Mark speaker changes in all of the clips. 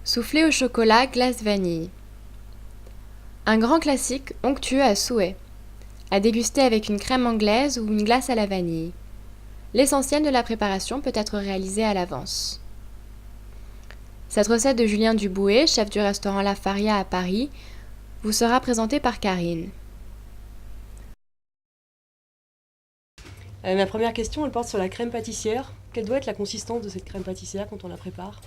Speaker 1: Soufflé au chocolat, glace vanille. Un grand classique onctueux à souhait. À déguster avec une crème anglaise ou une glace à la vanille. L'essentiel de la préparation peut être réalisé à l'avance. Cette recette de Julien Duboué, chef du restaurant La Faria à Paris, vous sera présentée par Karine.
Speaker 2: Ma première question, elle porte sur la crème pâtissière. Quelle doit être la consistance de cette crème pâtissière quand on la prépare?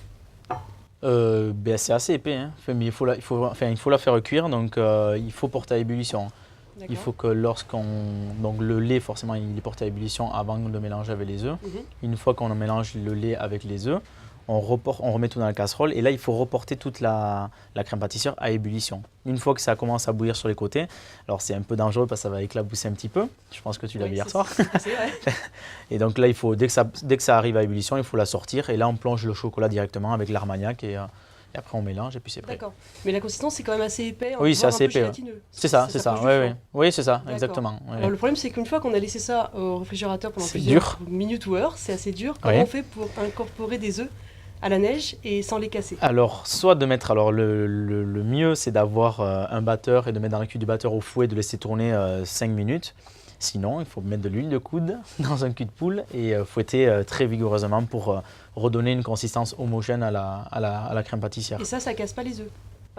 Speaker 3: C'est assez épais, hein. Mais il faut la faire cuire, donc il faut porter à ébullition. Il faut que donc le lait, forcément, il est porté à ébullition avant de le mélanger avec les œufs. Une fois qu'on mélange le lait avec les œufs, on remet tout dans la casserole et là, il faut reporter toute la crème pâtissière à ébullition. Une fois que ça commence à bouillir sur les côtés, alors c'est un peu dangereux parce que ça va éclabousser un petit peu. Je pense que tu l'as vu hier soir. Et donc là, dès que ça arrive à ébullition, il faut la sortir et là, on plonge le chocolat directement avec l'armagnac et après on mélange et puis c'est prêt.
Speaker 2: D'accord. Mais la consistance, c'est quand même assez épais.
Speaker 3: Oui, c'est assez épais. C'est ça. Oui, c'est ça, exactement.
Speaker 2: Alors, le problème, c'est qu'une fois qu'on a laissé ça au réfrigérateur pendant plusieurs minutes ou heures, c'est assez dur. Comment on fait pour incorporer des œufs à la neige et sans les casser?
Speaker 3: Alors, soit de mettre, le mieux, c'est d'avoir un batteur et de mettre dans le cul du batteur au fouet, de laisser tourner 5 minutes. Sinon, il faut mettre de l'huile de coude dans un cul de poule et fouetter très vigoureusement pour redonner une consistance homogène à la crème pâtissière.
Speaker 2: Et ça casse pas les œufs?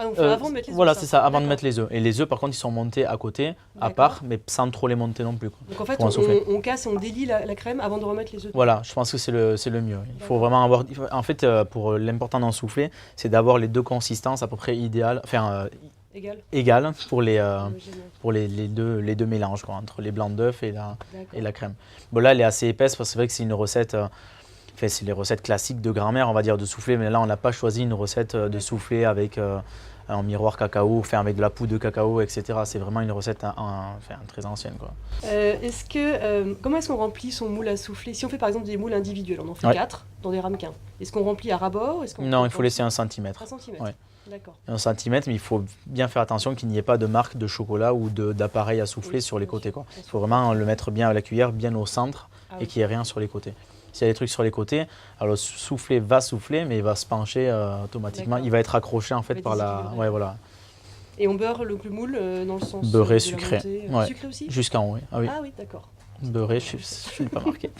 Speaker 2: Ah, donc avant de mettre les œufs.
Speaker 3: Voilà, c'est ça, avant de mettre les œufs. Et les œufs, par contre, ils sont montés à côté, à part, mais sans trop les monter non plus.
Speaker 2: Donc en fait, on casse et on délie la crème avant de remettre les œufs.
Speaker 3: Voilà, je pense que c'est le mieux. Il faut vraiment avoir. En fait, pour l'important d'un soufflé, c'est d'avoir les deux consistances à peu près idéales, égales pour les deux mélanges, quoi, entre les blancs d'œufs et la crème. Bon, là, elle est assez épaisse parce que c'est vrai que c'est une recette. C'est les recettes classiques de grand-mère, on va dire, de soufflé, mais là, on n'a pas choisi une recette de soufflé avec un miroir cacao, avec de la poudre de cacao, etc. C'est vraiment une recette très ancienne, quoi.
Speaker 2: Comment est-ce qu'on remplit son moule à souffler? Si on fait par exemple des moules individuels, on en fait 4 dans des ramequins. Est-ce qu'on remplit à ras-bord?
Speaker 3: Non, il faut laisser 1 centimètre.
Speaker 2: 1 centimètre.
Speaker 3: Ouais.
Speaker 2: D'accord.
Speaker 3: 1 centimètre, mais il faut bien faire attention qu'il n'y ait pas de marque de chocolat ou d'appareil à souffler sur les côtés, quoi. Il faut vraiment le mettre bien à la cuillère, bien au centre, et qu'il n'y ait rien sur les côtés. S'il y a des trucs sur les côtés, alors le soufflet va souffler, mais il va se pencher automatiquement. Il va être accroché en fait par la. Ouais, voilà.
Speaker 2: Et on beurre le moule dans le sens.
Speaker 3: Beurré, sucré.
Speaker 2: Sucré aussi?
Speaker 3: Jusqu'en haut, oui.
Speaker 2: Ah oui, d'accord.
Speaker 3: Beurré, je ne l'ai pas marqué.